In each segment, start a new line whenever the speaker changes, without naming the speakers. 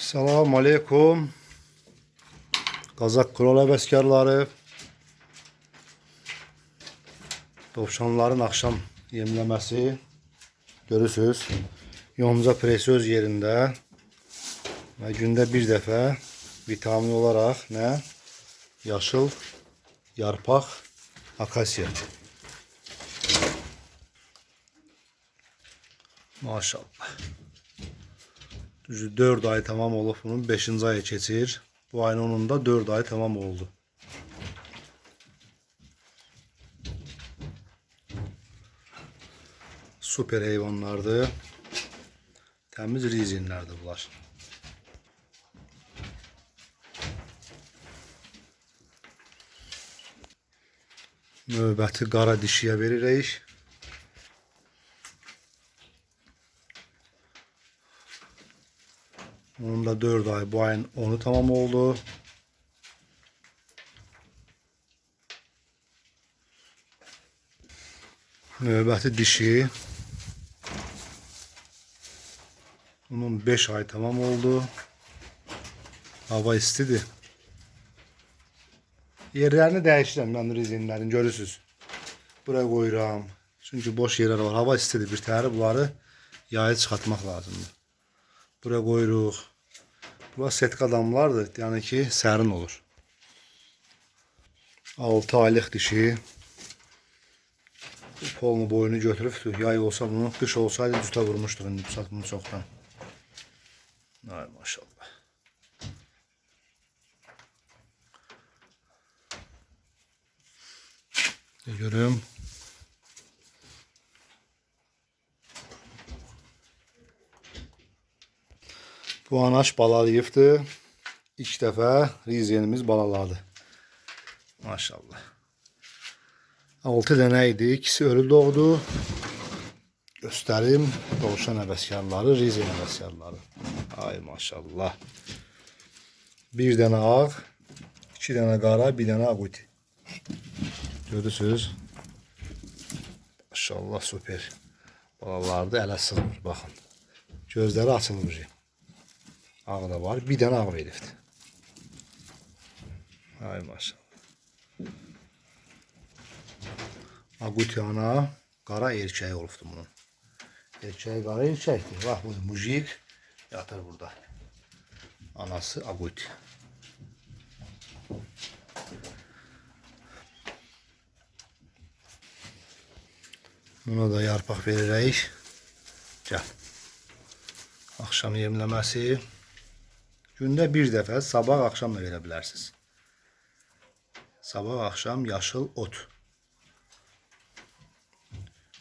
Selamun Aleyküm. Kazak kral həvəskarları. Dovşanların akşam yemləməsi. Görürsünüz. Yonca presi öz yerində. Və gündə bir dəfə vitamin olaraq nə? Yaşıl yarpaq akasiya. Maşallah. Düzü 4 ay tamam olub bunun 5-ci ayı keçir. Bu ayın 10'unda 4 ay tamam oldu. Süper heyvanlardır. Təmiz rizinlərdir bunlar. Növbəti qara dişiyə veririk. Onun da 4 ay, bu ayın 10'u tamam oldu. Növbəti dişi. Onun 5 ay tamam oldu. Hava istidir. Yerlerini dəyişirəm mən rizinlərin, görürsünüz. Buraya qoyuram. Çünki boş yerler var. Hava istidir. Bir təhəri bunları yayı çıxartmaq lazımdır. Buraya qoyuruq. Bunlar setka damlardır. Yəni ki, sərin olur. 6 aylıq dişi. Bu polunu boyunu götürübdür. Yay olsa bunu, qış olsaydı cütə vurmuşduq. İndi bu saat bunu çoxdan. Ay maşallah. Görüm. Bu anaş balalayıbdır. İlk dəfə rizenimiz balaladı. Maşallah. 6 dənə idi. İkisi ölü doğdu. Göstərim. Dovşan həvəskarları, rizen həvəskarları. Ay maşallah. Bir dənə ağ, 2 dənə qara, bir dənə ağuti. Görürsünüz. Maşallah süper. Balalardı ələ sığmır. Baxın. Gözləri açılmış. Ağ da var. Bir dənə ağ veribdi. Ay maşallah. Aguti ana qara erkəyi olubdu bunun. Erkəyi qara erkəkdir. Bax bu mujik yatır burada. Anası Aguti. Buna da yarpaq veririk. Gəl. Akşam yemləməsi. Gündə bir dəfə sabah akşam da verə bilərsiniz. Sabah akşam yaşıl ot.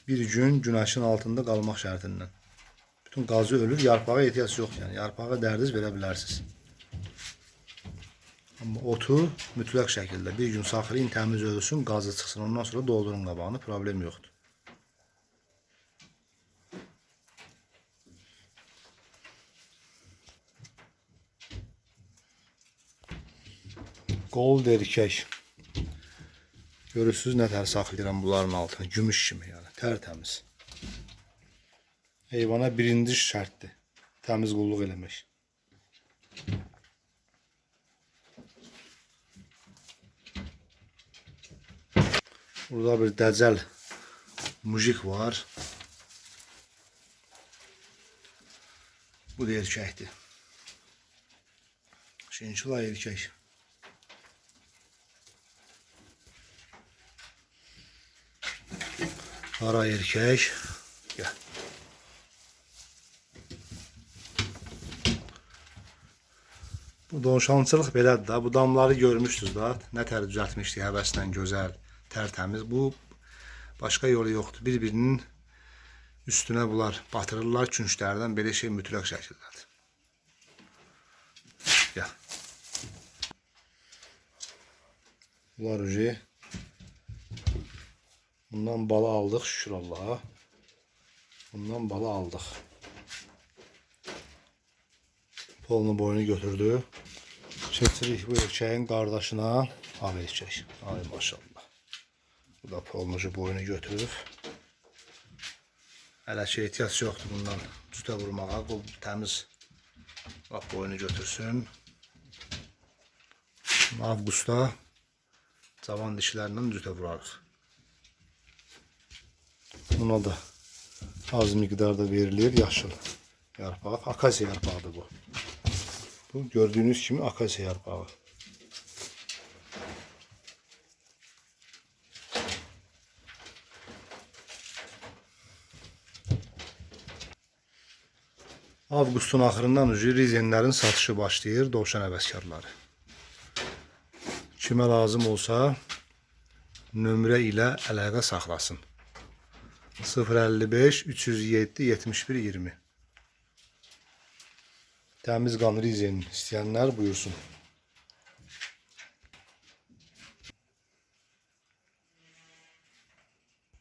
Bir gün güneşin altında qalmaq şərtindən. Bütün qazı ölür, yarpağa ehtiyac yox. Yəni yarpağa dərdiz verə bilərsiniz. Amma otu mütləq şəkildə bir gün saxlayın, təmiz ölsün, qazı çıxsın. Ondan sonra doldurun qabağını, problem yoxdur. Gold erkək. Görürsünüz nə tər saxlayıram bunların altına. Gümüş kimi yəni. Tərtəmiz. Heyvana birinci şərtdir. Təmiz qulluq eləmək. Burada bir dəcəl mujik var. Bu da erkəkdir. Şinçila erkək. Qara erkək. Gəl. Bu dovşançılıq belədir da. Bu damları görmüşsünüz da. Nə tər düzəltmişdik həvəslə, gözəl, tərtəmiz. Bu başqa yolu yoxdur. Bir-birinin üstünə bunlar batırırlar künclərdən. Belə şey mütləq şəkildədir. Gəl. Bunlar ucu. Bundan bala aldık şükür Allah'a. Bundan bala aldık. Polunu boyunu götürdü. Çetirik bu erkeğin qardaşına. Ağ erkek. Ay maşallah. Bu da polunu boyunu götürüb. Hələ ki ehtiyac yoxdur bundan cütə vurmağa. Bu təmiz Lap boyunu götürsün. Avqustda cavan dişlərlə düzə vurarıq. Buna da az miqdarda verilir yaşıl yarpaq. Akasiya yarpağıdır bu. Bu gördüğünüz kimi akasiya yarpağı. Avqustun axırından rizenlərin satışı başlayır, dovşan həvəskarları. Kimə lazım olsa nömrə ilə əlaqə saxlasın. 055 307 71 20. Təmiz qan rizen istəyənlər buyursun.